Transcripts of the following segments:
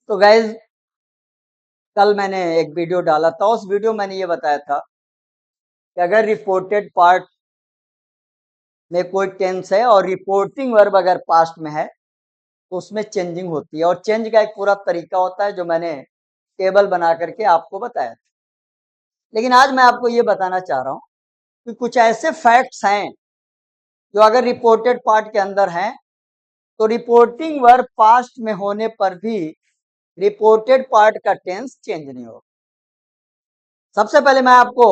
तो गाइज कल मैंने एक वीडियो डाला था। उस वीडियो में मैंने ये बताया था कि अगर रिपोर्टेड पार्ट में कोई टेंस है और रिपोर्टिंग वर्ब अगर पास्ट में है तो उसमें चेंजिंग होती है, और चेंज का एक पूरा तरीका होता है जो मैंने टेबल बना करके आपको बताया था। लेकिन आज मैं आपको ये बताना चाह रहा हूँ कि कुछ ऐसे फैक्ट्स हैं जो अगर रिपोर्टेड पार्ट के अंदर हैं तो रिपोर्टिंग वर्ब पास्ट में होने पर भी रिपोर्टेड पार्ट का टेंस चेंज नहीं होगा। सबसे पहले मैं आपको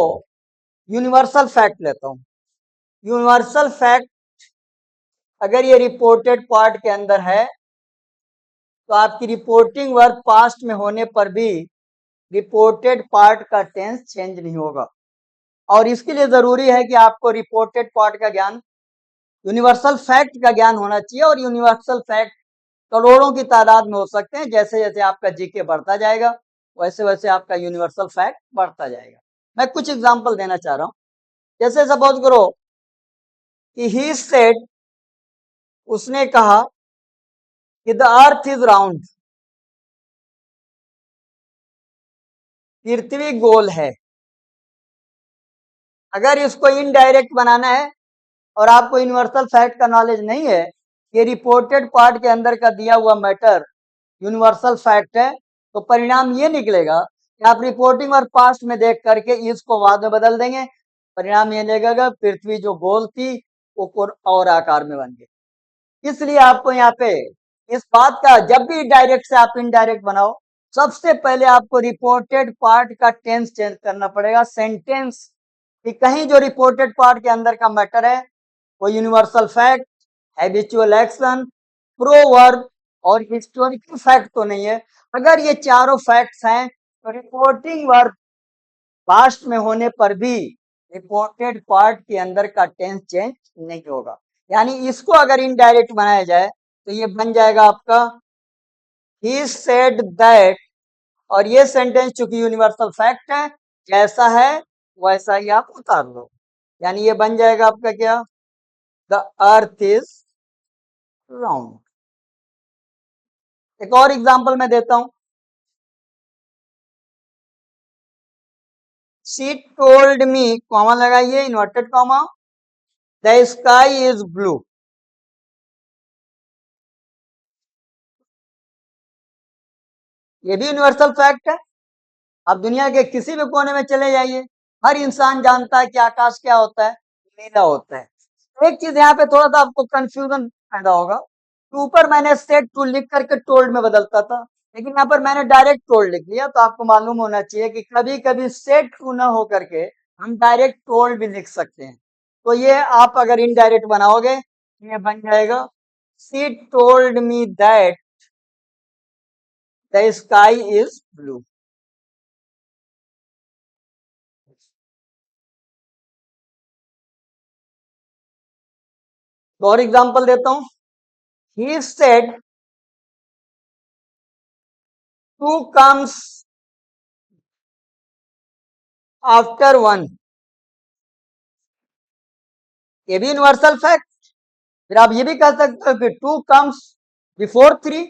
यूनिवर्सल फैक्ट लेता हूं। यूनिवर्सल फैक्ट, अगर ये रिपोर्टेड पार्ट के अंदर है तो आपकी रिपोर्टिंग वर्ब पास्ट में होने पर भी रिपोर्टेड पार्ट का टेंस चेंज नहीं होगा। और इसके लिए जरूरी है कि आपको रिपोर्टेड पार्ट का ज्ञान, यूनिवर्सल फैक्ट का ज्ञान होना चाहिए। और यूनिवर्सल फैक्ट करोड़ों की तादाद में हो सकते हैं। जैसे जैसे आपका जीके बढ़ता जाएगा वैसे वैसे आपका यूनिवर्सल फैक्ट बढ़ता जाएगा। मैं कुछ एग्जांपल देना चाह रहा हूं। जैसे सपोज करो कि ही सेड, उसने कहा कि द अर्थ इज राउंड, पृथ्वी गोल है। अगर इसको इनडायरेक्ट बनाना है और आपको यूनिवर्सल फैक्ट का नॉलेज नहीं है, ये रिपोर्टेड पार्ट के अंदर का दिया हुआ मैटर यूनिवर्सल फैक्ट है, तो परिणाम ये निकलेगा कि आप रिपोर्टिंग और पास्ट में देख करके इसको बाद में बदल देंगे। परिणाम ये निकलेगा पृथ्वी जो गोल थी वो और आकार में बन गई। इसलिए आपको यहाँ पे इस बात का, जब भी डायरेक्ट से आप इनडायरेक्ट बनाओ, सबसे पहले आपको रिपोर्टेड पार्ट का टेंस चेंज करना पड़ेगा। सेंटेंस कि कहीं जो रिपोर्टेड पार्ट के अंदर का मैटर है वो universal fact, habitual action, proverb और हिस्टोरिकल फैक्ट तो नहीं है। अगर ये चारों फैक्ट्स हैं तो रिपोर्टिंग वर्ब पास्ट में होने पर भी रिपोर्टेड पार्ट के अंदर का टेंस चेंज नहीं होगा। यानी इसको अगर इनडायरेक्ट बनाया जाए तो ये बन जाएगा आपका ही सेड दैट, और ये सेंटेंस चूंकि यूनिवर्सल फैक्ट है, जैसा है वैसा ही आप उतार लो। यानी ये बन जाएगा आपका क्या, द अर्थ इज राउंड। एक और एग्जांपल मैं देता हूं। शी टोल्ड मी, कॉमा लगाइए, inverted comma, the sky is blue. ये भी यूनिवर्सल फैक्ट है। आप दुनिया के किसी भी कोने में चले जाइए, हर इंसान जानता है कि आकाश क्या होता है, नीला होता है। एक चीज यहाँ पे थोड़ा सा आपको कंफ्यूजन पैदा होगा कि ऊपर मैंने सेट टू लिख करके टोल्ड में बदलता था, लेकिन यहाँ पर मैंने डायरेक्ट टोल्ड लिख लिया। तो आपको मालूम होना चाहिए कि कभी कभी सेट टू ना हो करके हम डायरेक्ट टोल्ड भी लिख सकते हैं। तो ये आप अगर इनडायरेक्ट बनाओगे ये बन जाएगा she told me that the sky is blue. और एग्जांपल देता हूं। He said two comes after one. ये भी यूनिवर्सल फैक्ट। फिर आप ये भी कह सकते हो कि टू कम्स बिफोर थ्री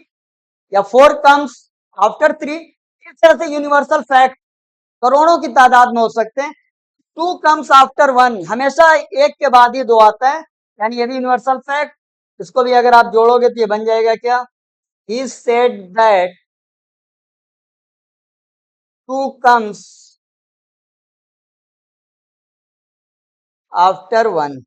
या फोर कम्स आफ्टर थ्री। इस तरह से यूनिवर्सल फैक्ट करोड़ों की तादाद में हो सकते हैं। टू कम्स आफ्टर वन, हमेशा एक के बाद ही दो आता है, यानी ये भी यूनिवर्सल फैक्ट। इसको भी अगर आप जोड़ोगे तो ये बन जाएगा क्या, he said that two comes after one.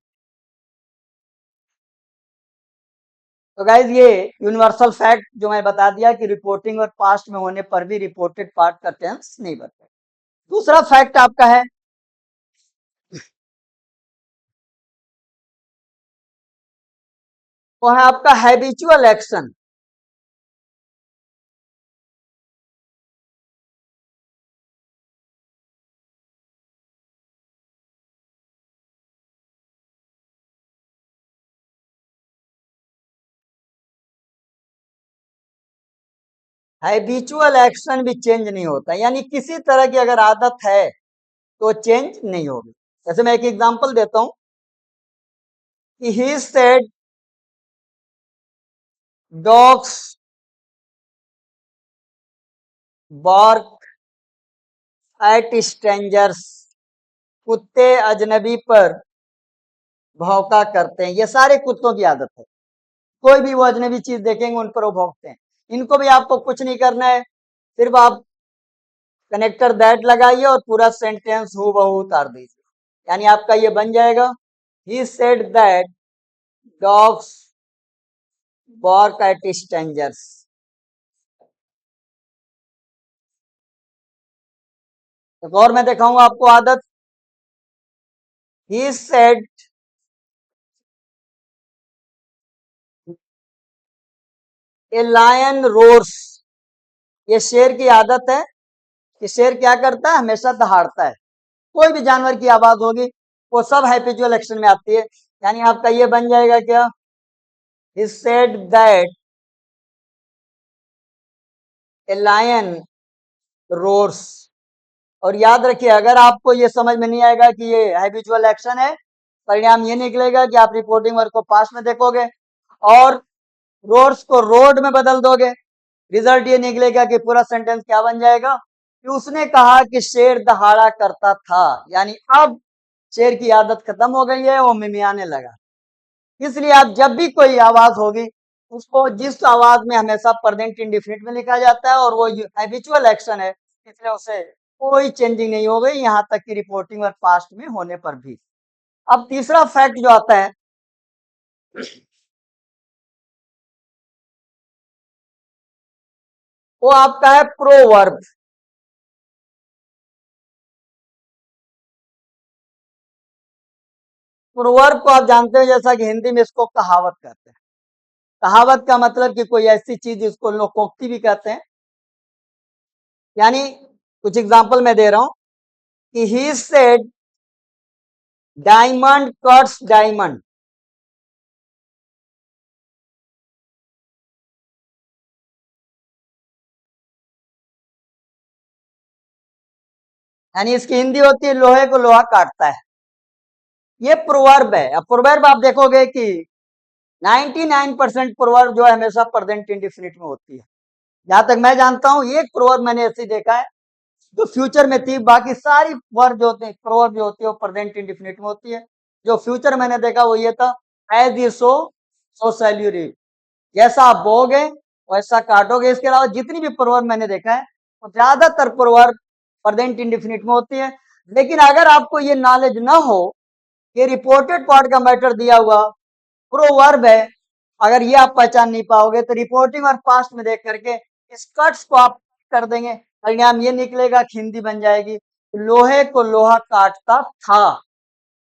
तो गाइज ये यूनिवर्सल फैक्ट जो मैं बता दिया कि रिपोर्टिंग और पास्ट में होने पर भी रिपोर्टेड पार्ट का टेंस नहीं बदलेगा। दूसरा फैक्ट आपका है, वो है आपका हैबिचुअल एक्शन। हैबिचुअल एक्शन भी चेंज नहीं होता, यानी किसी तरह की अगर आदत है तो चेंज नहीं होगी। जैसे मैं एक एग्जांपल देता हूं कि he said dogs bark at strangers, कुत्ते अजनबी पर भौंका करते हैं। ये सारे कुत्तों की आदत है, कोई भी वो अजनबी चीज देखेंगे उन पर वो भौंकते हैं। इनको भी आपको कुछ नहीं करना है, सिर्फ आप कनेक्टर दैट लगाइए और पूरा सेंटेंस हूबहू उतार दीजिए। यानी आपका ये बन जाएगा, he said that dogs bark at strangers. एक और मैं दिखाऊंगा आपको आदत, he said a lion roars. ये शेर की आदत है कि शेर क्या करता है, हमेशा दहाड़ता है। कोई भी जानवर की आवाज होगी वो सब हैबिचुअल एक्शन में आती है। यानी आपका ये बन जाएगा क्या, he said that a lion roars। और याद रखिए, अगर आपको ये समझ में नहीं आएगा कि ये हैबिचुअल एक्शन है, परिणाम ये निकलेगा कि आप रिपोर्टिंग वर्क को पास्ट में देखोगे और रोर्स को रोड में बदल दोगे। रिजल्ट ये निकलेगा कि पूरा सेंटेंस क्या बन जाएगा, कि उसने कहा कि शेर दहाड़ा करता था। यानी अब शेर की आदत खत्म हो गई है, वो मिमियाने लगा। इसलिए आप जब भी कोई आवाज होगी, उसको जिस आवाज में हमेशा प्रेजेंट इंडिफिनिट में लिखा जाता है और वो हैबिचुअल एक्शन है, इसलिए उसे कोई चेंजिंग नहीं हो गई, यहाँ तक कि रिपोर्टिंग और पास्ट में होने पर भी। अब तीसरा फैक्ट जो आता है, वो आपका है प्रोवर्ब। प्रोवर्ब को आप जानते हो, जैसा कि हिंदी में इसको कहावत कहते हैं। कहावत का मतलब कि कोई ऐसी चीज जिसको लोकोक्ति भी कहते हैं। यानी कुछ एग्जांपल मैं दे रहा हूं कि he said diamond cuts diamond. यानी इसकी हिंदी होती है लोहे को लोहा काटता है। ये प्रोवर्ब है। अब प्रोवर्ब आप देखोगे कि 99% प्रोवर्ब जो है हमेशा प्रेजेंट इंडिफिनिट में होती है। जहां तक मैं जानता हूं, एक प्रोवर्ब मैंने ऐसे देखा है जो फ्यूचर में थी। बाकी सारी वर्ब जो होते हैं, प्रोवर्ब जो होती है, वो प्रेजेंट इंडिफिनिट में होती है। जो फ्यूचर मैंने देखा वो ये था, as you sow so shall you reap. जैसा आप बोगे वैसा काटोगे। इसके अलावा जितनी भी प्रोवर्ब मैंने देखा है, वो ज्यादातर प्रोवर्ब प्रेजेंट इंडिफिनिट में होती है। लेकिन अगर आपको ये नॉलेज ना हो, ये रिपोर्टेड पार्ट का मैटर दिया हुआ प्रोवर्ब है, अगर ये आप पहचान नहीं पाओगे तो रिपोर्टिंग और पास्ट में देख करके इस कट्स को आप कर देंगे, परिणाम ये निकलेगा कि हिंदी बन जाएगी, लोहे को लोहा काटता था।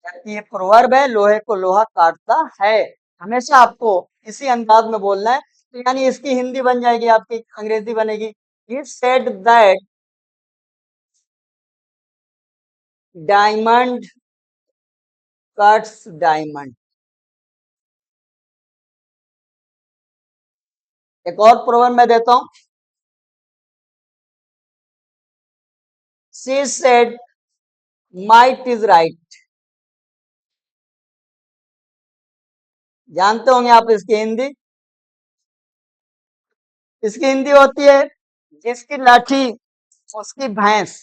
जबकि ये प्रोवर्ब है, लोहे को लोहा काटता है। हमेशा आपको इसी अंदाज में बोलना है। तो यानी इसकी हिंदी बन जाएगी, आपकी अंग्रेजी बनेगी, ही said that diamond cuts diamond. एक और प्रोवर्ब मैं देता हूं, she said might is right. जानते होंगे आप इसकी हिंदी। इसकी हिंदी होती है, जिसकी लाठी उसकी भैंस।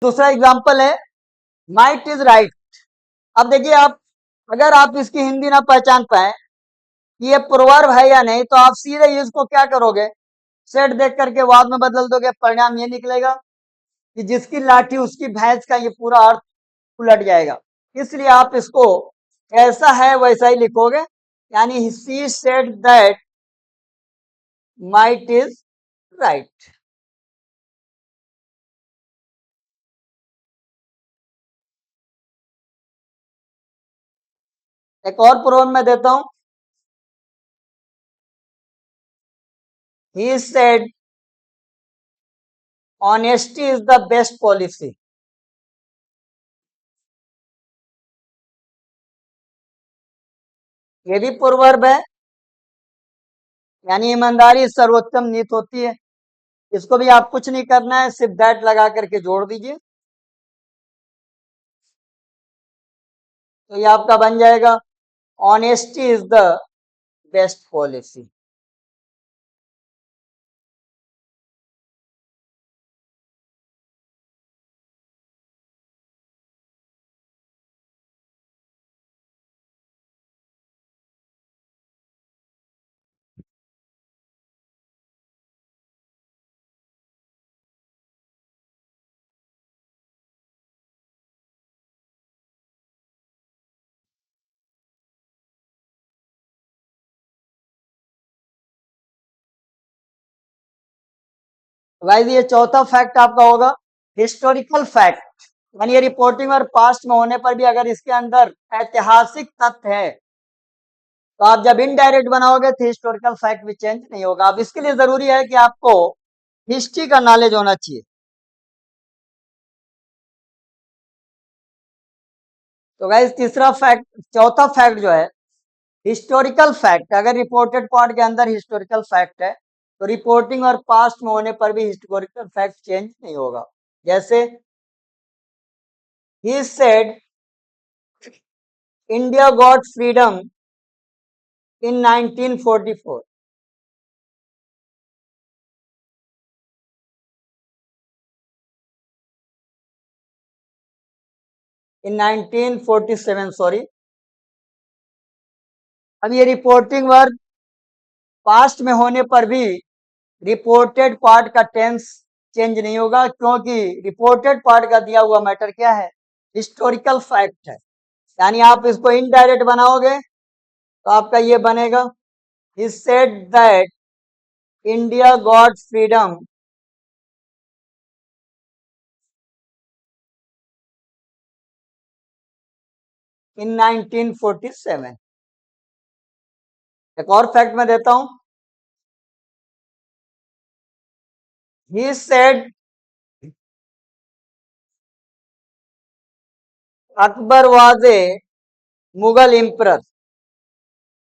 दूसरा एग्जाम्पल है, माइट इज राइट। अब देखिए आप, अगर आप इसकी हिंदी ना पहचान पाए कि ये प्रोवर्ब है या नहीं, तो आप सीधे इसको क्या करोगे, सेट देख करके वाद में बदल दोगे। परिणाम ये निकलेगा कि जिसकी लाठी उसकी भैंस का ये पूरा अर्थ उलट जाएगा। इसलिए आप इसको ऐसा है वैसा ही लिखोगे। यानी she said that might is right. एक और प्रोवर्ब मैं देता हूं, he said honesty is the best policy. ये भी प्रोवर्ब है। यानी ईमानदारी सर्वोत्तम नीति होती है। इसको भी आप कुछ नहीं करना है, सिर्फ दैट लगा करके जोड़ दीजिए, तो ये आपका बन जाएगा, honesty is the best policy. Guys ये चौथा फैक्ट आपका होगा हिस्टोरिकल फैक्ट, यानी ये रिपोर्टिंग और पास्ट में होने पर भी अगर इसके अंदर ऐतिहासिक तथ्य है तो आप जब इनडायरेक्ट बनाओगे तो हिस्टोरिकल फैक्ट भी चेंज नहीं होगा। अब इसके लिए जरूरी है कि आपको हिस्ट्री का नॉलेज होना चाहिए। तो गाइस तीसरा फैक्ट, चौथा फैक्ट जो है हिस्टोरिकल फैक्ट, अगर रिपोर्टेड पार्ट के अंदर हिस्टोरिकल फैक्ट है तो रिपोर्टिंग और पास्ट में होने पर भी हिस्टोरिकल फैक्ट चेंज नहीं होगा। जैसे he said India got freedom in 1944। In 1947 sorry. अब ये रिपोर्टिंग वर्ब पास्ट में होने पर भी रिपोर्टेड पार्ट का टेंस चेंज नहीं होगा, क्योंकि रिपोर्टेड पार्ट का दिया हुआ मैटर क्या है, हिस्टोरिकल फैक्ट है। यानी आप इसको इनडायरेक्ट बनाओगे तो आपका ये बनेगा ही said that India got freedom इन 1947। एक और फैक्ट मैं देता हूं, he said Akbar was a Mughal emperor.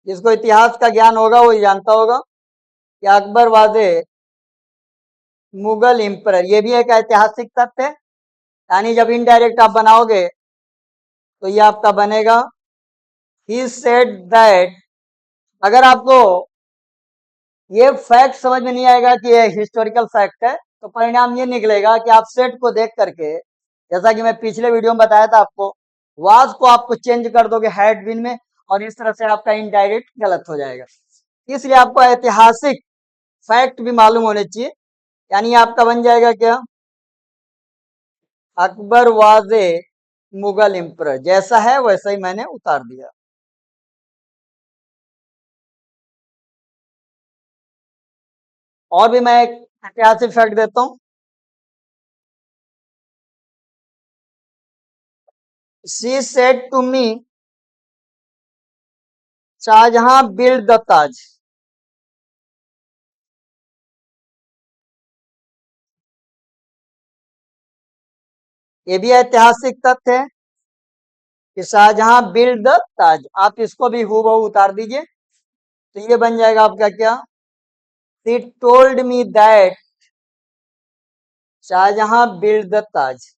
जिसको इतिहास का ज्ञान होगा वो जानता होगा कि Akbar was a Mughal emperor, ये भी एक ऐतिहासिक तथ्य है। यानी जब इनडायरेक्ट आप बनाओगे तो ये आपका बनेगा ही सेड दैट। अगर आपको ये फैक्ट समझ में नहीं आएगा कि ये हिस्टोरिकल फैक्ट है तो परिणाम ये निकलेगा कि आप सेट को देख करके, जैसा कि मैं पिछले वीडियो में बताया था आपको, वाज को आपको चेंज कर दोगे हैड बीन में, और इस तरह से आपका इनडायरेक्ट गलत हो जाएगा। इसलिए आपको ऐतिहासिक फैक्ट भी मालूम होने चाहिए। यानी आपका बन जाएगा क्या, Akbar was a Mughal emperor, जैसा है वैसा ही मैंने उतार दिया। और भी मैं एक ऐतिहासिक फैक्ट देता हूं, she said to me Shahjahan build the Taj. ये भी ऐतिहासिक तथ्य है कि शाहजहां बिल्ड द ताज। आप इसको भी हूबहू उतार दीजिए तो ये बन जाएगा आपका क्या, she told me that Shahjahan build the Taj.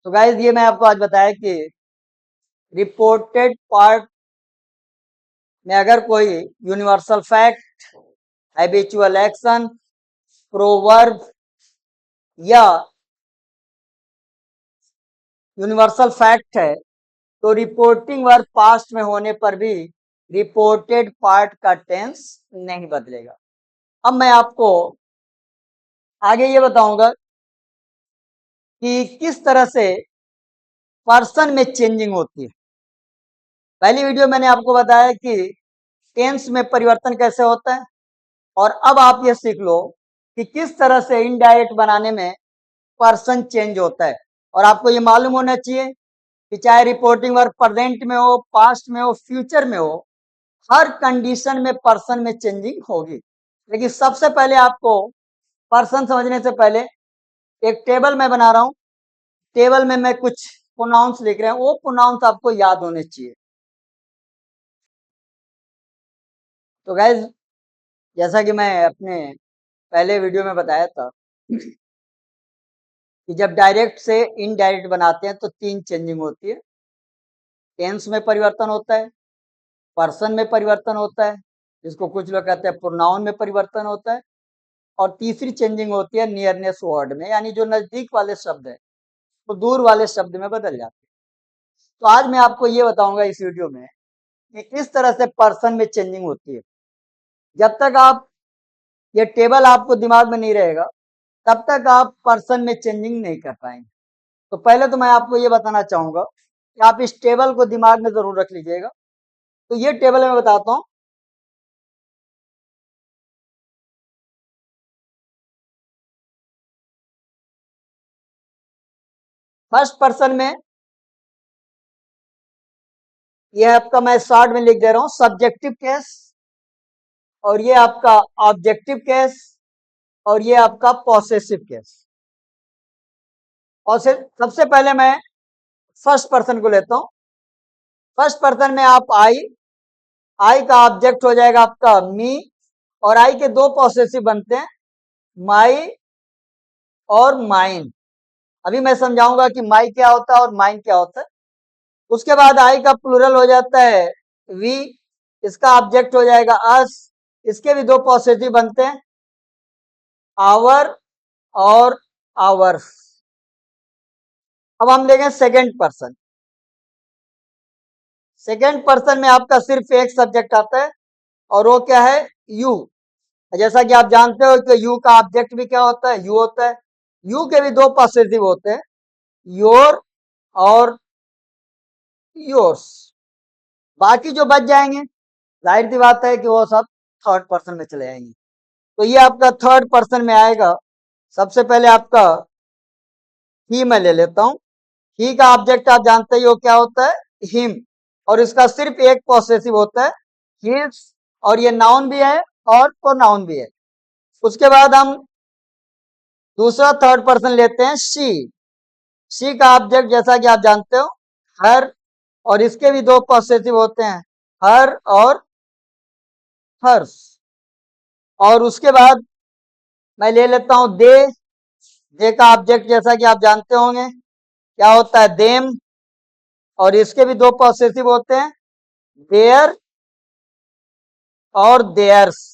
तो गाइस ये मैं आपको आज बताया कि रिपोर्टेड पार्ट में अगर कोई universal fact, habitual action, proverb या यूनिवर्सल फैक्ट है तो रिपोर्टिंग वर्ब पास्ट में होने पर भी रिपोर्टेड पार्ट का टेंस नहीं बदलेगा। अब मैं आपको आगे ये बताऊंगा कि किस तरह से पर्सन में चेंजिंग होती है। पहली वीडियो मैंने आपको बताया कि टेंस में परिवर्तन कैसे होता है, और अब आप ये सीख लो कि किस तरह से इनडायरेक्ट बनाने में पर्सन चेंज होता है। और आपको ये मालूम होना चाहिए कि चाहे रिपोर्टिंग वर्ब प्रेजेंट में हो, पास्ट में हो, फ्यूचर में हो, हर कंडीशन में पर्सन में चेंजिंग होगी। लेकिन सबसे पहले आपको पर्सन समझने से पहले एक टेबल मैं बना रहा हूं, टेबल में मैं कुछ प्रोनाउंस लिख रहे हैं, वो प्रोनाउंस आपको याद होने चाहिए। तो गैस जैसा कि मैं अपने पहले वीडियो में बताया था कि जब डायरेक्ट से इनडायरेक्ट बनाते हैं तो तीन चेंजिंग होती है। टेंस में परिवर्तन होता है, पर्सन में परिवर्तन होता है, जिसको कुछ लोग कहते हैं प्रोनाउन में परिवर्तन होता है, और तीसरी चेंजिंग होती है नियरनेस वर्ड में, यानी जो नजदीक वाले शब्द है तो दूर वाले शब्द में बदल जाते हैं। तो आज मैं आपको ये बताऊंगा इस वीडियो में कि किस तरह से पर्सन में चेंजिंग होती है। जब तक आप ये टेबल आपको दिमाग में नहीं रहेगा तब तक आप पर्सन में चेंजिंग नहीं कर पाएंगे। तो पहले तो मैं आपको ये बताना चाहूंगा कि आप इस टेबल को दिमाग में जरूर रख लीजिएगा। तो ये टेबल मैं बताता हूं। फर्स्ट पर्सन में ये आपका मैं शॉर्ट में लिख दे रहा हूं, सब्जेक्टिव केस, और ये आपका ऑब्जेक्टिव केस, और ये आपका पॉसेसिव केस। और सबसे पहले मैं फर्स्ट पर्सन को लेता हूं। फर्स्ट पर्सन में आप आई का ऑब्जेक्ट हो जाएगा आपका मी, और आई के दो पॉसेसिव बनते हैं, माई और माइन। अभी मैं समझाऊंगा कि माई क्या होता है और माइन क्या होता है। उसके बाद आई का प्लूरल हो जाता है वी, इसका ऑब्जेक्ट हो जाएगा अस, इसके भी दो पॉसेसिव बनते हैं, आवर और आवर्स। अब हम लेंगे सेकेंड पर्सन। सेकेंड पर्सन में आपका सिर्फ एक सब्जेक्ट आता है, और वो क्या है, यू। जैसा कि आप जानते हो कि यू का ऑब्जेक्ट भी क्या होता है, यू होता है। यू के भी दो पॉसेसिव होते हैं, योर और योर्स। बाकी जो बच जाएंगे जाहिर सी बात है कि वो सब थर्ड पर्सन में चले जाएंगे। तो ये आपका थर्ड पर्सन में आएगा। सबसे पहले आपका ही मैं ले लेता हूं। ही का ऑब्जेक्ट आप जानते ही हो क्या होता है, हिम, और इसका सिर्फ एक पॉसेसिव होता है, हिज, और ये नाउन भी है और प्रोनाउन भी है। उसके बाद हम दूसरा थर्ड पर्सन लेते हैं, शी का ऑब्जेक्ट जैसा कि आप जानते हो हर, और इसके भी दो पॉसेसिव होते हैं, हर और हर्स। और उसके बाद मैं ले लेता हूं दे का ऑब्जेक्ट जैसा कि आप जानते होंगे क्या होता है, देम, और इसके भी दो पॉसेसिव होते हैं, देयर और देयर्स।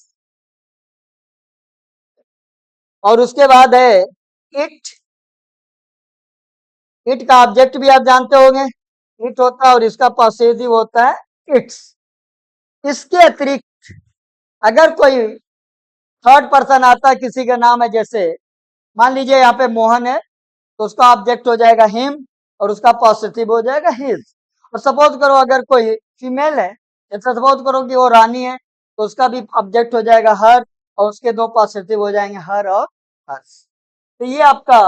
और उसके बाद है इट। इट का ऑब्जेक्ट भी आप जानते होंगे, इट होता है, और इसका पॉसेसिव होता है इट्स। इसके अतिरिक्त अगर कोई थर्ड पर्सन आता है, किसी का नाम है, जैसे मान लीजिए यहाँ पे मोहन है, तो उसका ऑब्जेक्ट हो जाएगा हिम, और उसका पॉजिटिव हो जाएगा हिज। और सपोज करो अगर कोई फीमेल है, जैसे सपोज करो कि वो रानी है, तो उसका भी ऑब्जेक्ट हो जाएगा हर, और उसके दो पॉजिटिव हो जाएंगे हर और हर्स। तो ये आपका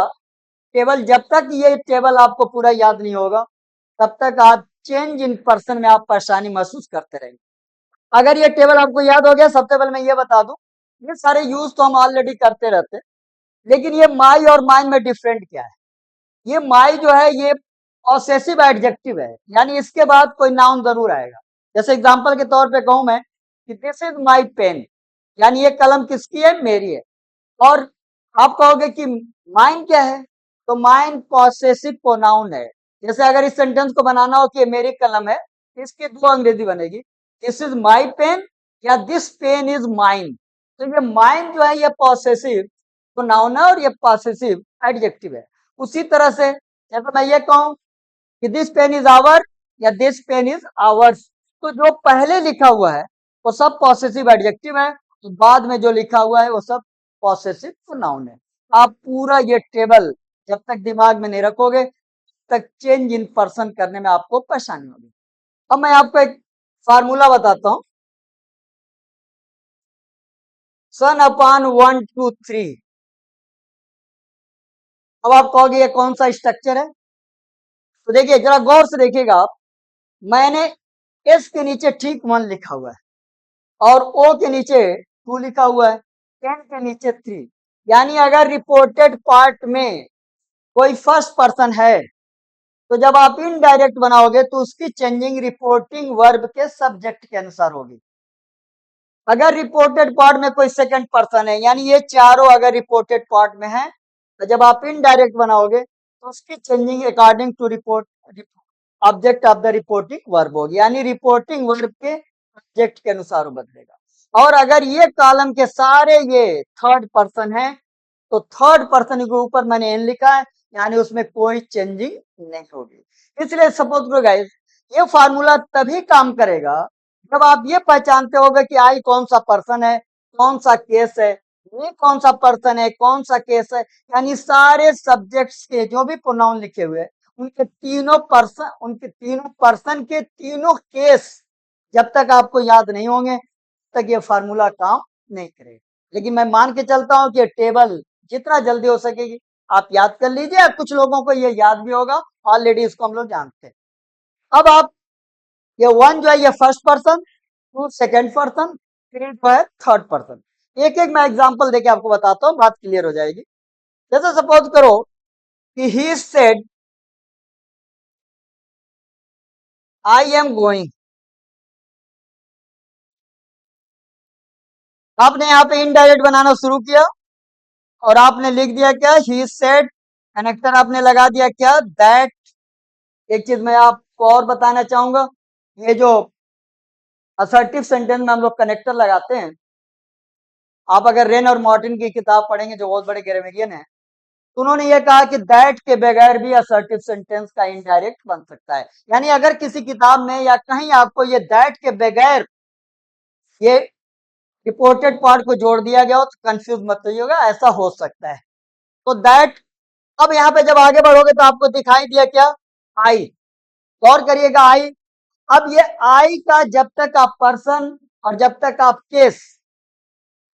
टेबल, जब तक ये टेबल आपको पूरा याद नहीं होगा तब तक आप चेंज इन पर्सन में आप परेशानी महसूस करते रहेंगे। अगर ये टेबल आपको याद हो गया, सबसे पहले मैं ये बता दूं, ये सारे यूज तो हम ऑलरेडी करते रहते हैं, लेकिन ये माई और माइन में डिफरेंट क्या है। ये माई जो है ये पॉसेसिव एडजेक्टिव है, यानी इसके बाद कोई नाउन जरूर आएगा। जैसे एग्जांपल के तौर पे कहूं मैं कि दिस इज माई पेन, यानी ये कलम किसकी है, मेरी है। और आप कहोगे कि माइन क्या है, तो माइन पॉसेसिव प्रोनाउन है। जैसे अगर इस सेंटेंस को बनाना हो कि ये मेरी कलम है, इसकी दो अंग्रेजी बनेगी, दिस इज माई पेन या दिस पेन इज माइन। तो ये माइन जो है ये पॉसेसिव प्रोनाउन है और ये पॉसेसिव एडजेक्टिव है। उसी तरह से जैसे मैं ये कहूं कि दिस पेन इज आवर या दिस पेन इज आवर्स, तो जो पहले लिखा हुआ है वो सब पॉसेसिव एडजेक्टिव है, तो बाद में जो लिखा हुआ है वो सब पॉसेसिव प्रोनाउन है। आप पूरा ये टेबल जब तक दिमाग में नहीं रखोगे तक चेंज इन पर्सन करने में आपको परेशानी होगी। अब मैं आपको एक फार्मूला बताता हूं, सन अपॉन 1 2 3। अब आप कहोगे ये कौन सा स्ट्रक्चर है, तो देखिए जरा गौर से देखिएगा आप, मैंने एस के नीचे ठीक 1 लिखा हुआ है और ओ के नीचे 2 लिखा हुआ है, एन के नीचे 3। यानी अगर रिपोर्टेड पार्ट में कोई फर्स्ट पर्सन है तो जब आप इनडायरेक्ट बनाओगे तो उसकी चेंजिंग रिपोर्टिंग वर्ब के सब्जेक्ट के अनुसार होगी। अगर रिपोर्टेड पार्ट में कोई सेकंड पर्सन है, यानी ये चारों अगर रिपोर्टेड पार्ट में है, तो जब आप इनडायरेक्ट बनाओगे तो उसकी changing according to report object of the reporting verb होगी, यानी रिपोर्टिंग वर्ब के ऑब्जेक्ट के अनुसार वो बदलेगा। और अगर ये कॉलम के सारे ये थर्ड पर्सन है तो थर्ड पर्सन के ऊपर मैंने एन लिखा है, यानी उसमें कोई चेंजिंग नहीं होगी। इसलिए सपोज करो गाइस, ये फार्मूला तभी काम करेगा जब आप ये पहचानते होगे कि आई कौन सा पर्सन है, कौन सा केस है, ये कौन सा पर्सन है, कौन सा केस है, यानी सारे सब्जेक्ट्स के जो भी प्रोनाउन लिखे हुए हैं उनके तीनों पर्सन के तीनों केस जब तक आपको याद नहीं होंगे तक ये फार्मूला काम नहीं करेगा। लेकिन मैं मान के चलता हूं कि ये टेबल जितना जल्दी हो सकेगी आप याद कर लीजिए, कुछ लोगों को ये याद भी होगा, ऑलरेडी इसको हम लोग जानते हैं। अब आप ये वन जो है ये first person, two second person, three जो है थर्ड पर्सन। एक एक मैं एग्जांपल देके आपको बताता हूँ, बात क्लियर हो जाएगी। जैसे सपोज करो कि he said I am going, आपने यहाँ पे इनडायरेक्ट बनाना शुरू किया और आपने लिख दिया क्या, ही सेड, कनेक्टर आपने लगा दिया क्या, दैट। एक चीज मैं आपको और बताना चाहूंगा, ये जो असर्टिव सेंटेंस में हम लोग कनेक्टर लगाते हैं, आप अगर रेन और मॉर्टिन की किताब पढ़ेंगे जो बहुत बड़े ग्रामेरियन है, तो उन्होंने ये कहा कि दैट के बगैर भी असर्टिव सेंटेंस का इनडायरेक्ट बन सकता है। यानी अगर किसी किताब में या कहीं आपको ये दैट के बगैर ये रिपोर्टेड पार्ट को जोड़ दिया गया हो तो कंफ्यूज मत होइएगा, ऐसा हो सकता है। तो दैट, अब यहाँ पे जब आगे बढ़ोगे तो आपको दिखाई दिया क्या, आई। गौर करिएगा आई। अब ये आई का जब तक आप पर्सन और जब तक आप केस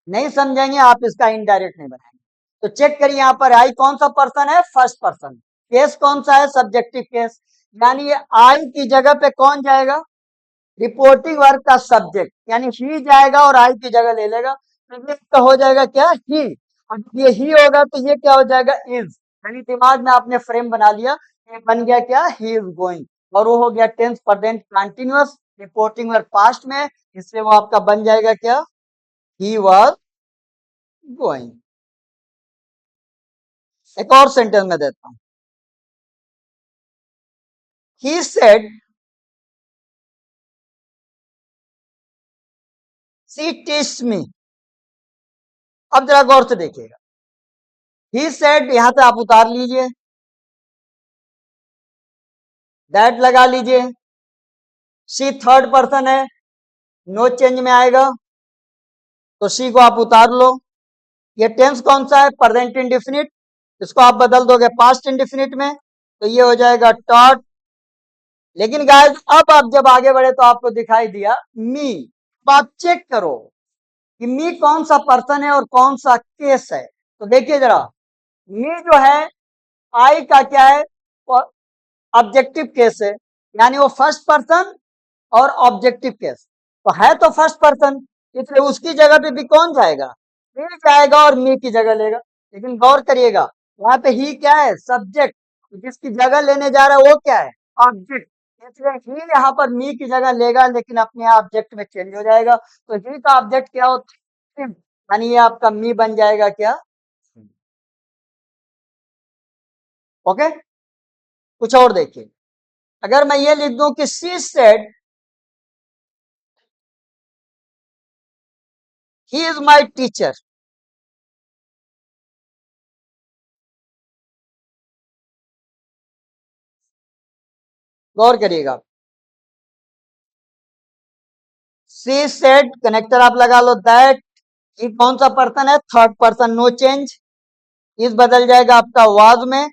नहीं समझेंगे आप इसका इनडायरेक्ट नहीं बनाएंगे। तो चेक करिए यहाँ पर आई कौन सा पर्सन है, फर्स्ट पर्सन। केस कौन सा है, सब्जेक्टिव केस। यानी ये आई की जगह पे कौन जाएगा, रिपोर्टिंग वर्ब का सब्जेक्ट, यानी ही जाएगा और आई की जगह ले लेगा, तो ये तो हो जाएगा क्या, ही। और जब ये ही होगा तो ये क्या हो जाएगा, इज। यानी दिमाग में आपने फ्रेम बना लिया, ये बन गया क्या, ही इज गोइंग। और वो हो गया tense present continuous, reporting verb past में, इससे वो आपका बन जाएगा क्या, ही वाज गोइंग। एक और सेंटेंस में देता हूं, ही सेड शी टीच्ड मी। अब जरा गौर से देखिएगा, ही सेड यहां से आप उतार लीजिए, दैट लगा लीजिए, शी थर्ड पर्सन है, नो चेंज में आएगा, तो सी को आप उतार लो। ये टेंस कौन सा है, प्रेजेंट इंडेफिनिट, इसको आप बदल दोगे पास्ट इंडेफिनिट में, तो ये हो जाएगा टॉट। लेकिन गाइस अब आप जब आगे बढ़े तो आपको दिखाई दिया मी। अब आप चेक करो कि मी कौन सा पर्सन है और कौन सा केस है। तो देखिए जरा, मी जो है आई का क्या है, ऑब्जेक्टिव केस है, यानी वो फर्स्ट पर्सन और ऑब्जेक्टिव केस तो है, तो फर्स्ट पर्सन, इसलिए उसकी जगह पे भी कौन जाएगा, ही जाएगा और मी की जगह लेगा। लेकिन गौर करिएगा वहां पे ही क्या है, सब्जेक्ट, जिसकी जगह लेने जा रहा है वो क्या है, ऑब्जेक्ट। इसलिए ही यहाँ पर मी की जगह लेगा लेकिन अपने ऑब्जेक्ट में चेंज हो जाएगा, तो ही का ऑब्जेक्ट क्या होता है, यानी ये आपका मी बन जाएगा क्या, ओके। कुछ और देखिए, अगर मैं ये लिख दूं कि she said he is my teacher, गौर करिएगा, शी सेड कनेक्टर आप लगा लो, दैट, ये कौन सा पर्सन है, थर्ड पर्सन, नो चेंज, इस बदल जाएगा आपका वाज में।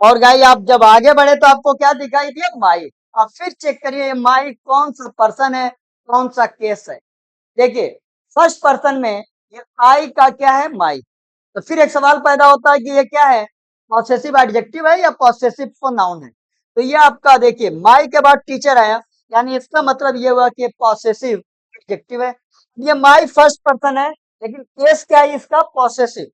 और गाई आप जब आगे बढ़े तो आपको क्या दिखाई दिया, माई। आप फिर चेक करिए माई कौन सा पर्सन है, कौन सा केस है। देखिए फर्स्ट पर्सन में ये आई का क्या है, माई। तो फिर एक सवाल पैदा होता है कि ये क्या है, पॉसेसिव एडजेक्टिव है या पॉसेसिव प्रोनाउन है। तो ये आपका देखिए माई के बाद टीचर आया, यानी इसका मतलब ये हुआ कि पॉसेसिव एडजेक्टिव है। ये माई फर्स्ट पर्सन है लेकिन केस क्या है इसका, पॉसेसिव,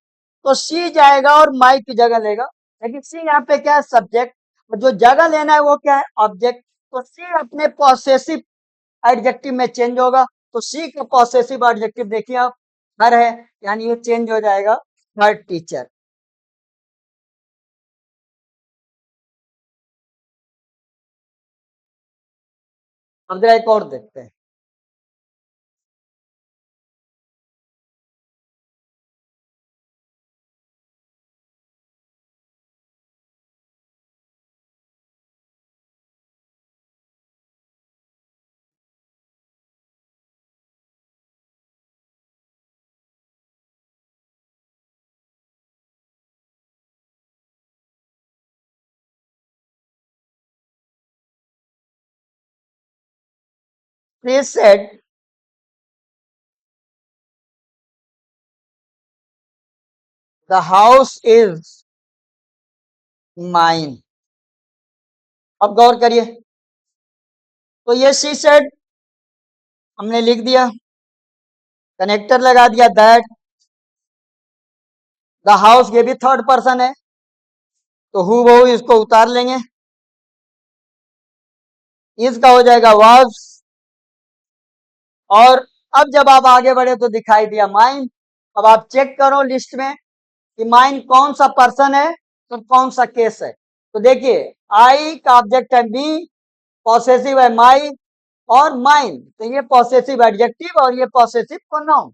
तो सी जाएगा और माई की जगह लेगा। लेकिन सी यहाँ पे क्या है, सब्जेक्ट, और जो जगह लेना है वो क्या है, ऑब्जेक्ट। तो सी अपने पॉसेसिव एडजेक्टिव में चेंज होगा, तो सी का पॉसेसिव एडजेक्टिव देखिए आप, हर है, यानी ये चेंज हो जाएगा हर टीचर। अब जरा एक और देखते हैं, She said, the house is mine. अब गौर करिए, तो ये she said हमने लिख दिया, कनेक्टर लगा दिया दैट, द हाउस ये भी थर्ड पर्सन है, तो हु वो इसको उतार लेंगे, इसका हो जाएगा वाज, और अब जब आप आगे बढ़े तो दिखाई दिया माइन। अब आप चेक करो लिस्ट में कि माइन कौन सा पर्सन है तो कौन सा केस है। तो देखिए आई का ऑब्जेक्ट है मी, पॉसेसिव है माई और माइन, तो ये पॉसेसिव एडजेक्टिव और ये पॉसेसिव प्रोनाउन,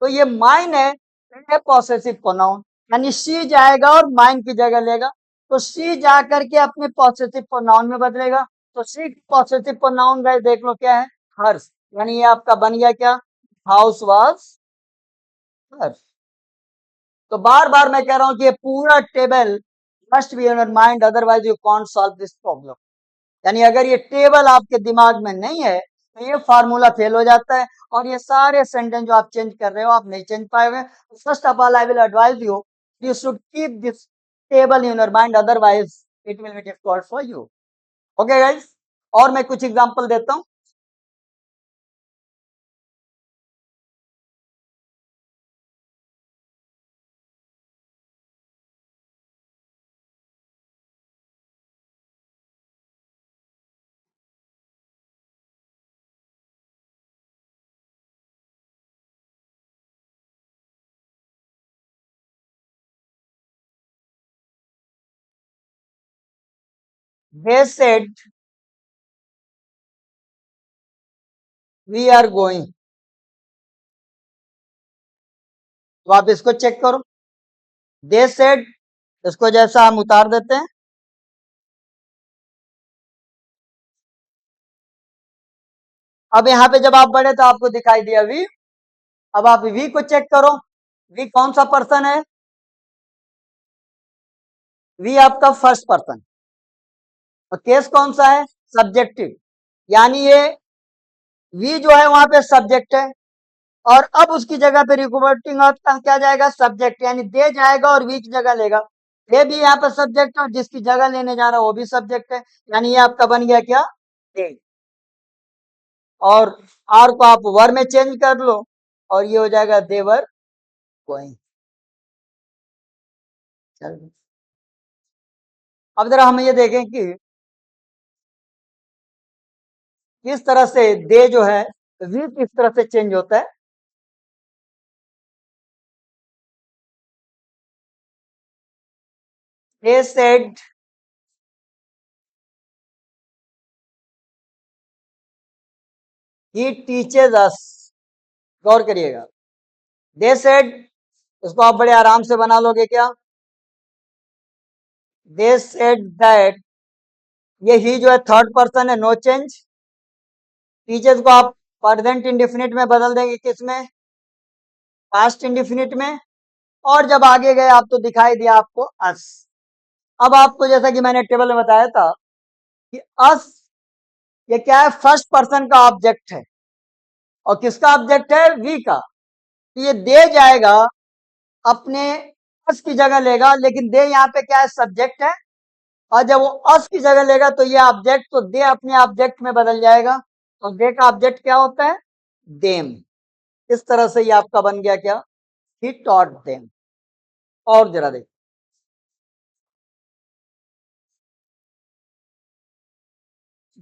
तो ये माइन है, ये पॉसेसिव प्रोनाउन, यानी सी जाएगा और माइन की जगह लेगा, तो सी जा करके अपने पॉसेसिव प्रोनाउन में बदलेगा, तो सी पॉसेसिव प्रोनाउन गाइस देख लो क्या है, हर्स, यानी ये आपका बन गया क्या, हाउस वाज हर्स। तो बार बार मैं कह रहा हूं कि ये पूरा table must be in your mind, otherwise you can't solve this problem. यानी अगर ये टेबल आपके दिमाग में नहीं है तो ये फार्मूला फेल हो जाता है, और ये सारे सेंटेंस जो आप चेंज कर रहे हो आप नहीं चेंज पाएंगे। First of all I will advise you, you should keep this table in your mind, otherwise it will be difficult for you. Okay guys, और मैं कुछ एग्जांपल देता हूं। They said we are going, तो आप इसको check करो, they said, इसको जैसा हम उतार देते हैं, अब यहाँ पे जब आप बढ़े तो आपको दिखाई दिया वी, अब आप वी को चेक करो, वी कौन सा पर्सन है, वी आपका फर्स्ट पर्सन, और केस कौन सा है, सब्जेक्टिव, यानी ये वी जो है वहां पे सब्जेक्ट है, और अब उसकी जगह पे रिकवर्टिंग क्या जाएगा, सब्जेक्ट, यानी दे जाएगा और वी की जगह लेगा, दे भी यहाँ पे सब्जेक्ट है और जिसकी जगह लेने जा रहा है वो भी सब्जेक्ट है, यानी ये आपका बन गया क्या, दे, और आर को आप वर में चेंज कर लो और ये हो जाएगा देवर गोइंग। अब जरा हम ये देखें कि किस तरह से दे जो है वी किस तरह से चेंज होता है। दे सेड ही टीचेज अस, गौर करिएगा, दे सेड, उसको आप बड़े आराम से बना लोगे क्या, दे सेड दैट, ये ही जो है थर्ड पर्सन है, नो चेंज, टीचर्स को आप प्रेजेंट इंडेफिनिट में बदल देंगे, किसमें, पास्ट इंडेफिनिट में, और जब आगे गए आप तो दिखाई दिया आपको अस। अब आपको जैसा कि मैंने टेबल में बताया था कि अस ये क्या है, फर्स्ट पर्सन का ऑब्जेक्ट है, और किसका ऑब्जेक्ट है, वी का, तो ये दे जाएगा अपने अस की जगह लेगा, लेकिन दे यहाँ पे क्या है, सब्जेक्ट है, और जब वो अस की जगह लेगा तो ये ऑब्जेक्ट, तो दे अपने ऑब्जेक्ट में बदल जाएगा, तो दे का ऑब्जेक्ट क्या होता है, देम। इस तरह से ये आपका बन गया क्या, ही टॉट देम। और जरा देख,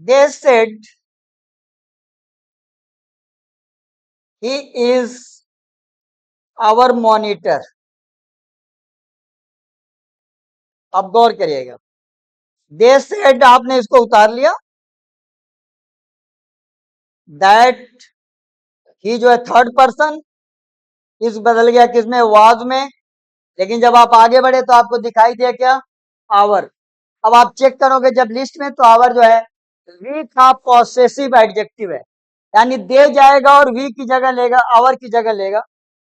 they said he is our monitor, अब गौर करिएगा, दे सेड आपने इसको उतार लिया, दैट ही जो है थर्ड पर्सन, इस बदल गया किसमें, वाज में, लेकिन जब आप आगे बढ़े तो आपको दिखाई दिया क्या, आवर। अब आप चेक करोगे जब लिस्ट में तो आवर जो है वी का पॉसेसिव एडजेक्टिव है, यानी दे जाएगा और वी की जगह लेगा, आवर की जगह लेगा,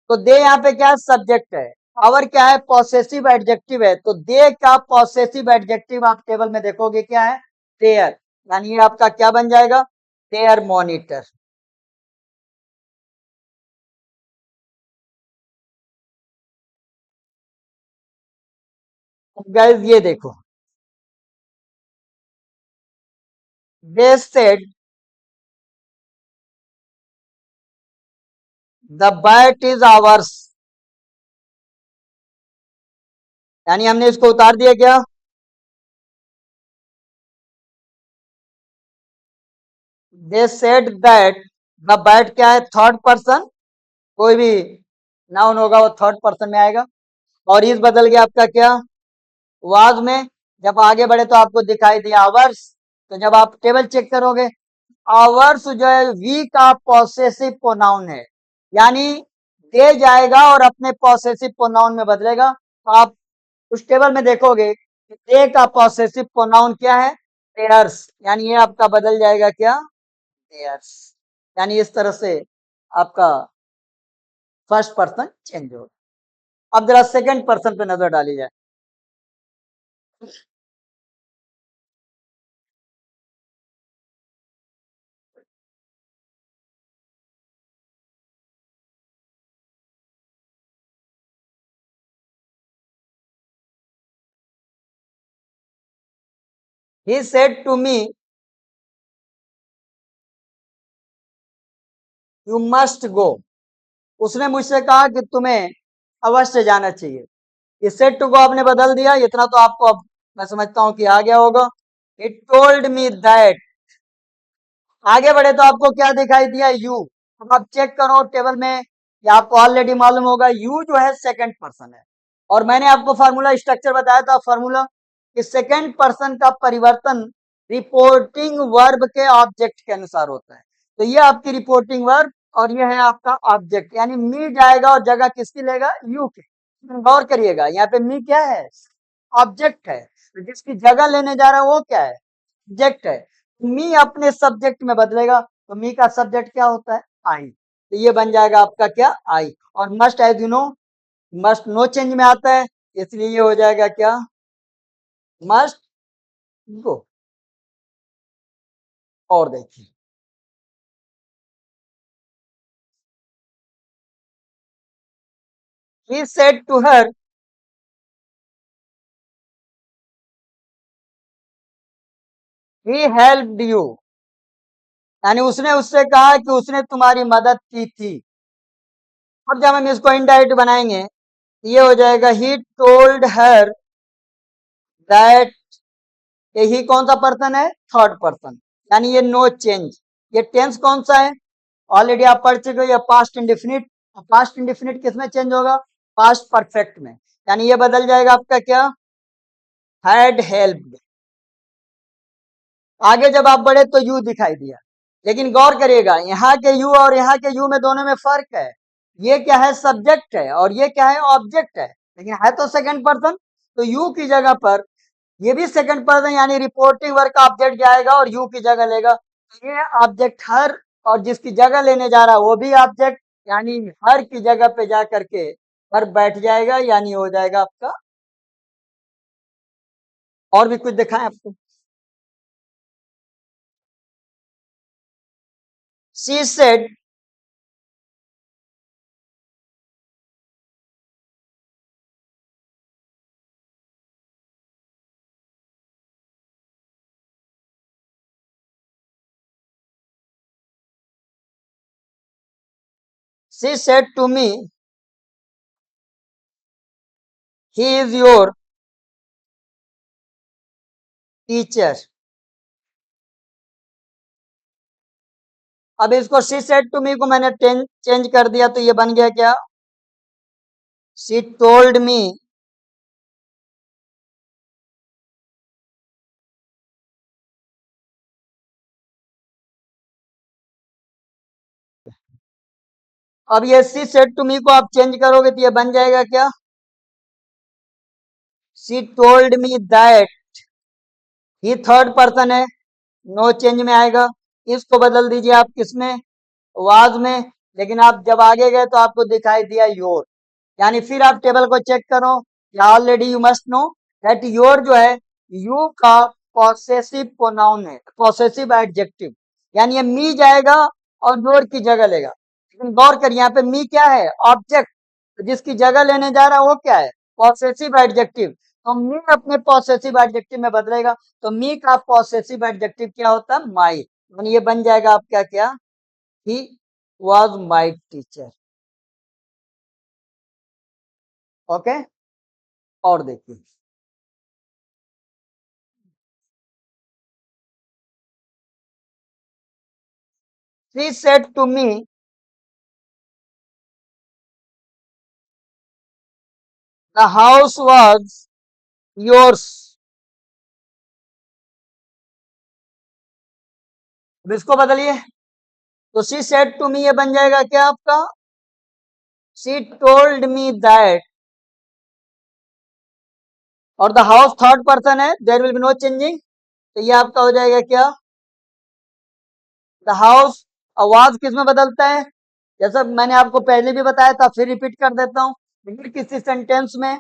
तो दे यहाँ पे क्या है, सब्जेक्ट है, आवर क्या है, पॉसेसिव एडजेक्टिव है, तो दे का पॉसेसिव एडजेक्टिव आप टेबल में देखोगे क्या है, देयर, यानी ये आपका क्या बन जाएगा, देयर मॉनिटर। गाइस ये देखो, they said the bat is ours, यानी हमने इसको उतार दिया क्या? They said that the bat क्या है? थर्ड पर्सन, कोई भी नाउन होगा वो थर्ड पर्सन में आएगा। और इस बदल गया आपका क्या? वाज में। जब आगे बढ़े तो आपको दिखाई दिया आवर्स, तो जब आप टेबल चेक करोगे, आवर्स जो है वी का पॉसेसिव प्रोनाउन है, यानी दे जाएगा और अपने पॉसेसिव प्रोनाउन में बदलेगा। तो आप उस टेबल में देखोगे कि दे का पॉसेसिव प्रोनाउन क्या है? देयर्स, यानी ये आपका बदल जाएगा क्या? देयर्स। यानी इस तरह से आपका फर्स्ट पर्सन चेंज होगा। अब जरा सेकंड पर्सन पे नजर डाली जाए। He said to me you must go, उसने मुझसे कहा कि तुम्हें अवश्य जाना चाहिए। ये सेड टू गो आपने बदल दिया, इतना तो आपको अब मैं समझता हूं कि आ गया होगा। इट टोल्ड मी दैट, आगे बढ़े तो आपको क्या दिखाई दिया? यू। अब आप चेक करो टेबल में, या आपको ऑलरेडी मालूम होगा यू जो है सेकंड पर्सन है। और मैंने आपको फार्मूला स्ट्रक्चर बताया था, फार्मूला कि सेकंड पर्सन का परिवर्तन रिपोर्टिंग वर्ब के ऑब्जेक्ट के अनुसार होता है। तो ये आपकी रिपोर्टिंग वर्ब और ये है आपका ऑब्जेक्ट, यानी मी जाएगा और जगह किसकी लेगा? यू के। गौर करिएगा, यहाँ पे मी क्या है? ऑब्जेक्ट है। तो जिसकी जगह लेने जा रहा है वो क्या है? ऑब्जेक्ट है। मी अपने सब्जेक्ट में बदलेगा, तो मी का सब्जेक्ट क्या होता है? आई। तो ये बन जाएगा आपका क्या? आई। और must as you know, must no change में आता है, इसलिए ये हो जाएगा क्या? Must go. और देखिए, he said to her, he helped you, यानी उसने उससे कहा कि उसने तुम्हारी मदद की थी। और जब हम इसको इनडायरेक्ट बनाएंगे, ये हो जाएगा ही टोल्ड हर दैट, ही कौन सा पर्सन है? थर्ड पर्सन, यानी ये नो चेंज। ये टेंस कौन सा है? ऑलरेडी आप पढ़ चुके हो, ये पास्ट इंडिफिनिट। पास्ट इंडिफिनिट किस में चेंज होगा? पास्ट परफेक्ट में। यानी ये बदल जाएगा आपका क्या? Had helped. आगे जब आप बढ़े तो यू दिखाई दिया, लेकिन गौर करिएगा यहाँ के यू और यहाँ के यू में दोनों में फर्क है। ये क्या है? सब्जेक्ट है, और ये क्या है? ऑब्जेक्ट है, लेकिन है तो सेकंड पर्सन। तो यू की जगह पर ये भी सेकंड पर्सन, यानी रिपोर्टिंग वर्क का ऑब्जेक्ट जाएगा और यू की जगह लेगा। तो ये ऑब्जेक्ट हर, और जिसकी जगह लेने जा रहा है वो भी ऑब्जेक्ट, यानी हर की जगह पे जा करके हर बैठ जाएगा, यानी हो जाएगा आपका। और भी कुछ दिखाएं आपको? She said, she said to me he is your teacher. अब इसको शी सेड टू मी को मैंने चेंज कर दिया, तो ये बन गया क्या? शी टोल्ड मी। अब ये शी सेड टू मी को आप चेंज करोगे तो ये बन जाएगा क्या? She told me that, he third person है, नो चेंज में आएगा। इसको बदल दीजिए आप किसमें? वाज में। लेकिन आप जब आगे गए तो आपको दिखाई दिया योर, यानी फिर आप टेबल को चेक करो, या already you must know that your जो है यू का पॉसेसिव प्रोनाउन है, पॉसेसिव एडजेक्टिव, यानी ये मी जाएगा और योर की जगह लेगा। लेकिन गौर करिए यहाँ पे मी क्या है? ऑब्जेक्ट। जिसकी जगह लेने जा रहा है वो क्या है? Possessive adjective. तो मी अपने पॉसेसिव एडजेक्टिव में बदलेगा, तो मी का पॉसेसिव एडजेक्टिव क्या होता है? माई। यानी ये बन जाएगा आपका क्या? He was my teacher. Okay, और देखिए, she said to me the house was yours. अब इसको बदलिए, तो शी सेड टू मी ये बन जाएगा क्या आपका? शी टोल्ड मी दैट, और द हाउस थर्ड पर्सन है, there will be no changing, तो ये आपका हो जाएगा क्या? The house. आवाज किस में बदलता है? जैसा मैंने आपको पहले भी बताया था, फिर रिपीट कर देता हूँ। अगर किसी सेंटेंस में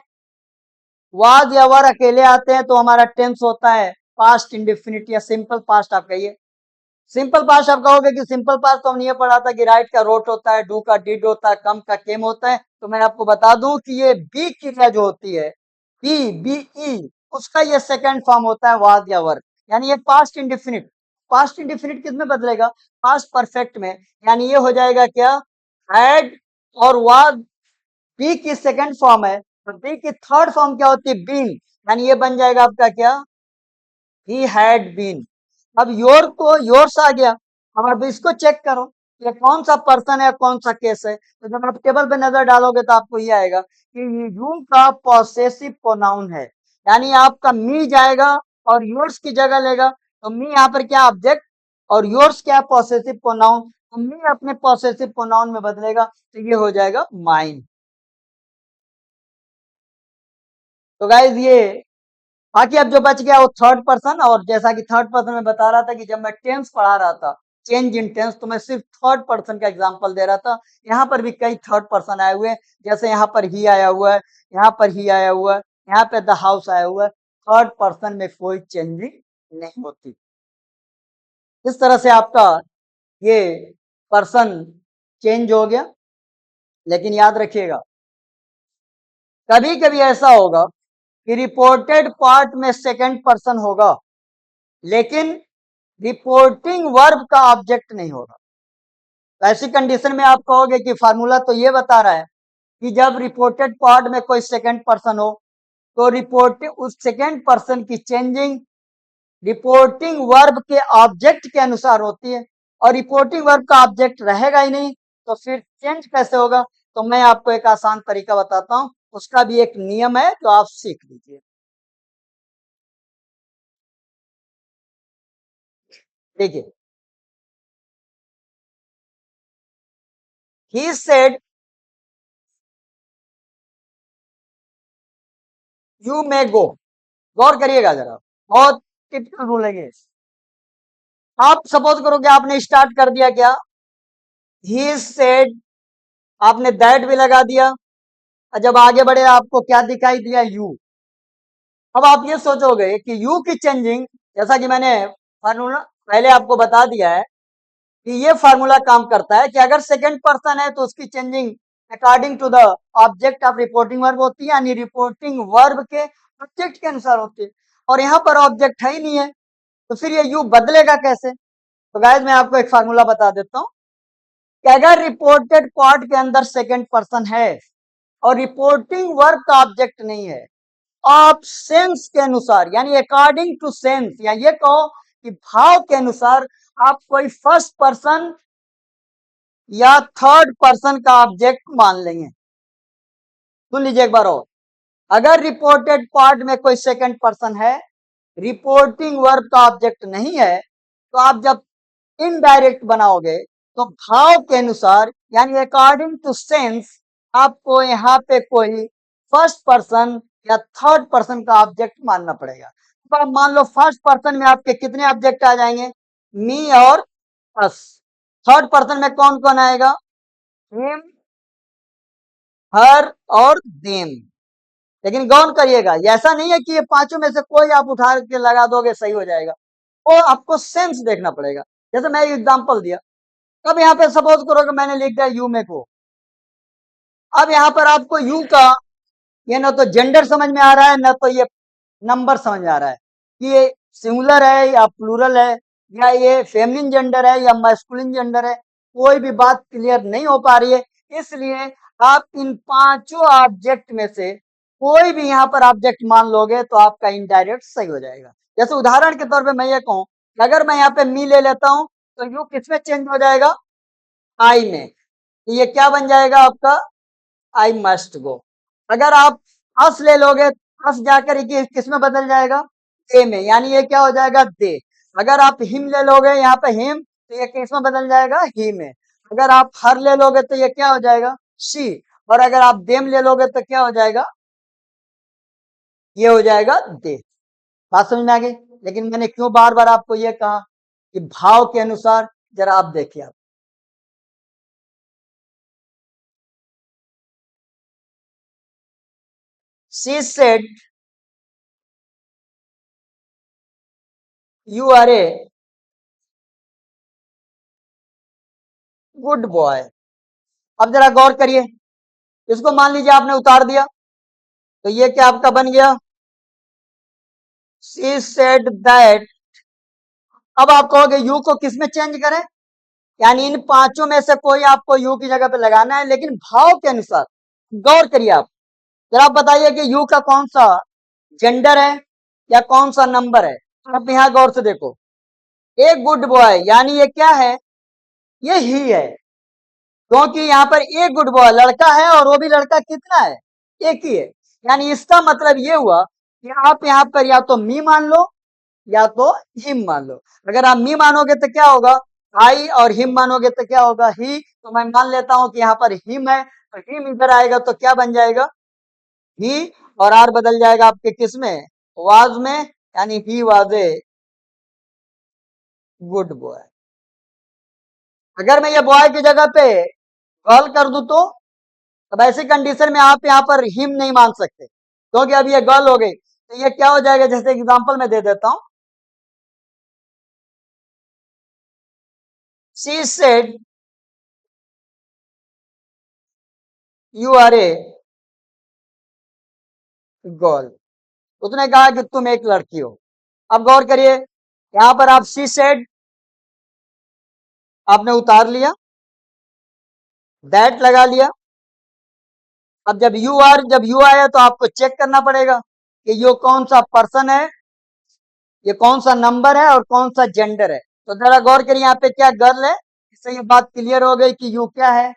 वाज या वर अकेले आते हैं तो हमारा टेंस होता है पास्ट इंडेफिनिट या सिंपल पास्ट। आप कहिए सिंपल पास्ट। आप कहोगे कि सिंपल पास्ट तो हमने ये पढ़ा था कि राइट का रोट होता है, डू का डिड होता है, कम का केम होता है। तो मैं आपको बता दूं कि ये बी क्रिया जो होती है, बी बी ई, उसका ये सेकंड फॉर्म होता है वाज या वर। यानी ये पास्ट इंडेफिनिट। पास्ट इंडेफिनिट किस में बदलेगा? पास्ट परफेक्ट में। यानी ये हो जाएगा क्या? हैड और वाज बी की सेकंड फॉर्म है, तो बी की थर्ड फॉर्म क्या होती है? बीन। यानी ये बन जाएगा आपका क्या? He had been. अब योर को योर्स आ गया। अब इसको चेक करो, ये कौन सा पर्सन है, कौन सा केस है। तो जब आप टेबल पे नजर डालोगे तो आपको ये आएगा कि ये यू का पॉसेसिव प्रोनाउन है। यानी आपका मी जाएगा और योर्स की जगह लेगा, तो मी यहाँ पर क्या? ऑब्जेक्ट, और योर्स क्या? Possessive pronoun. तो मी अपने पॉसेसिव प्रोनाउन में बदलेगा, तो ये हो जाएगा माइन। तो गाइज ये, बाकी अब जो बच गया वो थर्ड पर्सन। और जैसा कि थर्ड पर्सन में बता रहा था कि जब मैं टेंस पढ़ा रहा था, चेंज इन टेंस, तो मैं सिर्फ थर्ड पर्सन का एग्जांपल दे रहा था। यहाँ पर भी कई थर्ड पर्सन आए हुए हैं, जैसे यहाँ पर ही आया हुआ है, यहाँ पर ही आया हुआ है, यहाँ पे द हाउस आया हुआ है। थर्ड पर्सन में कोई चेंजिंग नहीं होती। इस तरह से आपका ये पर्सन चेंज हो गया। लेकिन याद रखिएगा, कभी कभी ऐसा होगा कि रिपोर्टेड पार्ट में सेकंड पर्सन होगा, लेकिन रिपोर्टिंग वर्ब का ऑब्जेक्ट नहीं होगा। ऐसी कंडीशन में आप कहोगे कि फार्मूला तो ये बता रहा है कि जब रिपोर्टेड पार्ट में कोई सेकंड पर्सन हो, तो रिपोर्टिंग उस सेकंड पर्सन की चेंजिंग रिपोर्टिंग वर्ब के ऑब्जेक्ट के अनुसार होती है, और रिपोर्टिंग वर्ब का ऑब्जेक्ट रहेगा ही नहीं, तो फिर चेंज कैसे होगा? तो मैं आपको एक आसान तरीका बताता हूं, उसका भी एक नियम है जो आप सीख लीजिए। देखिए, ही सेड यू मे गो। गौर करिएगा जरा, बहुत टिपिकल रूल है ये। आप सपोज करो कि आपने स्टार्ट कर दिया क्या? ही सेड, आपने दैट भी लगा दिया, और जब आगे बढ़े आपको क्या दिखाई दिया? यू। अब आप ये सोचोगे कि यू की चेंजिंग, जैसा कि मैंने फार्मूला पहले आपको बता दिया है कि ये फार्मूला काम करता है कि अगर सेकंड पर्सन है तो उसकी changing according to the object of reporting verb होती है, यानी रिपोर्टिंग वर्ब के ऑब्जेक्ट के अनुसार होती है। और यहाँ पर ऑब्जेक्ट है ही नहीं है, तो फिर ये यू बदलेगा कैसे? तो गाइस मैं आपको एक फार्मूला बता देता हूँ कि अगर रिपोर्टेड पार्ट के अंदर सेकंड पर्सन है और रिपोर्टिंग वर्ब का ऑब्जेक्ट नहीं है, आप सेंस के अनुसार, यानी अकॉर्डिंग टू सेंस, या ये कहो कि भाव के अनुसार, आप कोई फर्स्ट पर्सन या थर्ड पर्सन का ऑब्जेक्ट मान लेंगे। सुन लीजिए एक बार और, अगर रिपोर्टेड पार्ट में कोई सेकंड पर्सन है, रिपोर्टिंग वर्ब का ऑब्जेक्ट नहीं है, तो आप जब इनडायरेक्ट बनाओगे तो भाव के अनुसार, यानी अकॉर्डिंग टू सेंस, आपको यहाँ पे कोई फर्स्ट पर्सन या थर्ड पर्सन का ऑब्जेक्ट मानना पड़ेगा। तो आप मान लो फर्स्ट पर्सन में आपके कितने ऑब्जेक्ट आ जाएंगे? मी और अस। थर्ड पर्सन में कौन कौन आएगा? हिम, हर और देम। लेकिन गौर करिएगा, ऐसा नहीं है कि ये पांचों में से कोई आप उठा के लगा दोगे सही हो जाएगा, वो आपको सेंस देखना पड़ेगा। जैसे मैं एग्जांपल दिया, अब यहाँ पे सपोज करो कि मैंने लिख दिया यू में को। अब यहाँ पर आपको यू का ये ना तो जेंडर समझ में आ रहा है, ना तो ये नंबर समझ में आ रहा है कि ये सिंगुलर है या प्लूरल है, या ये फेमिनिन जेंडर है या मैस्कुलिन जेंडर है। कोई भी बात क्लियर नहीं हो पा रही है। इसलिए आप इन पांचों ऑब्जेक्ट में से कोई भी यहाँ पर ऑब्जेक्ट मान लोगे तो आपका इनडायरेक्ट सही हो जाएगा। जैसे उदाहरण के तौर पे मैं ये कहूँ, अगर मैं यहाँ पे मी ले लेता हूँ तो यू किस में चेंज हो जाएगा? आई में। तो ये क्या बन जाएगा आपका? I must go. अगर आप अस ले लोगे, अस जाकर ये किस में बदल जाएगा? दे में, यानी ये क्या हो जाएगा? दे। अगर आप हिम ले लोगे यहाँ पे हिम, तो ये किस में बदल जाएगा? ही में। अगर आप हर ले लोगे तो ये क्या हो जाएगा? शी। और अगर आप देम ले लोगे तो क्या हो जाएगा? ये हो जाएगा दे। बात समझ में आ गई? लेकिन मैंने क्यों बार बार आपको ये कहा कि भाव के अनुसार जरा आप देखिए। आप she said you are a good boy. अब जरा गौर करिए, इसको मान लीजिए आपने उतार दिया, तो ये क्या आपका बन गया? She said that. अब आप कहोगे यू को किस में चेंज करें? यानी इन पांचों में से कोई आपको यू की जगह पे लगाना है, लेकिन भाव के अनुसार। गौर करिए आप, जरा आप बताइए कि यू का कौन सा जेंडर है या कौन सा नंबर है? अब यहां गौर से देखो, एक गुड बॉय, यानी ये क्या है? ये ही है, क्योंकि यहाँ पर एक गुड बॉय लड़का है और वो भी लड़का कितना है? एक ही है। यानी इसका मतलब ये हुआ कि आप यहाँ पर या तो मी मान लो या तो हिम मान लो। अगर आप मी मानोगे तो क्या होगा? आई, और हिम मानोगे तो क्या होगा? ही। तो मैं मान लेता हूं कि यहाँ पर हिम है, तो हिम इधर आएगा तो क्या बन जाएगा? ही। और आर बदल जाएगा आपके किस में? वाज में। यानी he was a good boy. अगर मैं ये बॉय की जगह पे गर्ल कर दूं तो अब ऐसी कंडीशन में आप यहाँ पर हिम नहीं मान सकते, क्योंकि अब ये गर्ल हो गई। तो ये क्या हो जाएगा? जैसे एग्जांपल मैं दे देता हूं, she said you are a girl. उसने कहा कि तुम एक लड़की हो। अब गौर करिए, यहां पर आप शी सेड आपने उतार लिया, दैट लगा लिया। अब जब यू आया तो आपको चेक करना पड़ेगा कि ये कौन सा पर्सन है, ये कौन सा नंबर है और कौन सा जेंडर है। तो जरा गौर करिए, यहाँ पे क्या गर्ल है? इससे ये बात क्लियर हो गई कि यू क्या है?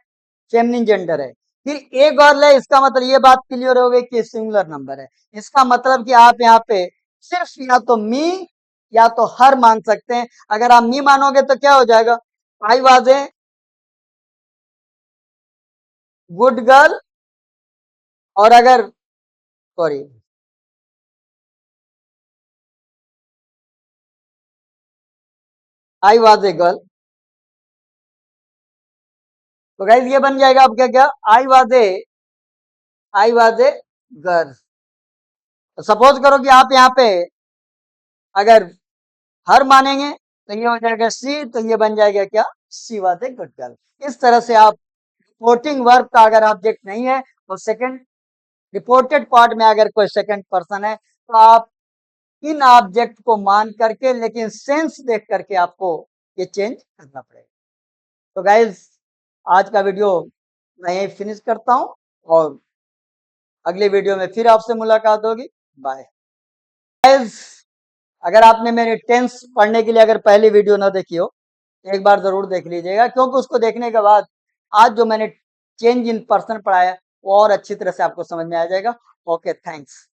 फेमिनिन जेंडर है। फिर ए गर्ल है, इसका मतलब ये बात क्लियर हो गई कि सिंगुलर नंबर है। इसका मतलब कि आप यहाँ पे सिर्फ या तो मी या तो हर मान सकते हैं। अगर आप मी मानोगे तो क्या हो जाएगा? I was a good girl. और अगर, sorry, I was a girl, तो गाइस ये बन जाएगा आपका क्या? I was a girl. Suppose करो कि आप यहाँ पे अगर हर मानेंगे तो ये हो जाएगा सी, तो ये बन जाएगा क्या? She was a good girl. इस तरह से आप रिपोर्टिंग वर्ब का अगर ऑब्जेक्ट नहीं है तो सेकंड रिपोर्टेड पार्ट में अगर कोई सेकंड पर्सन है तो आप इन ऑब्जेक्ट को मान करके, लेकिन सेंस देख करके आपको ये चेंज करना पड़ेगा। तो गाइज आज का वीडियो मैं यही फिनिश करता हूं, और अगले वीडियो में फिर आपसे मुलाकात होगी। Bye guys. अगर आपने मेरे टेंस पढ़ने के लिए अगर पहली वीडियो ना देखी हो, एक बार जरूर देख लीजिएगा, क्योंकि उसको देखने के बाद आज जो मैंने चेंज इन पर्सन पढ़ाया वो और अच्छी तरह से आपको समझ में आ जाएगा। Okay, thanks.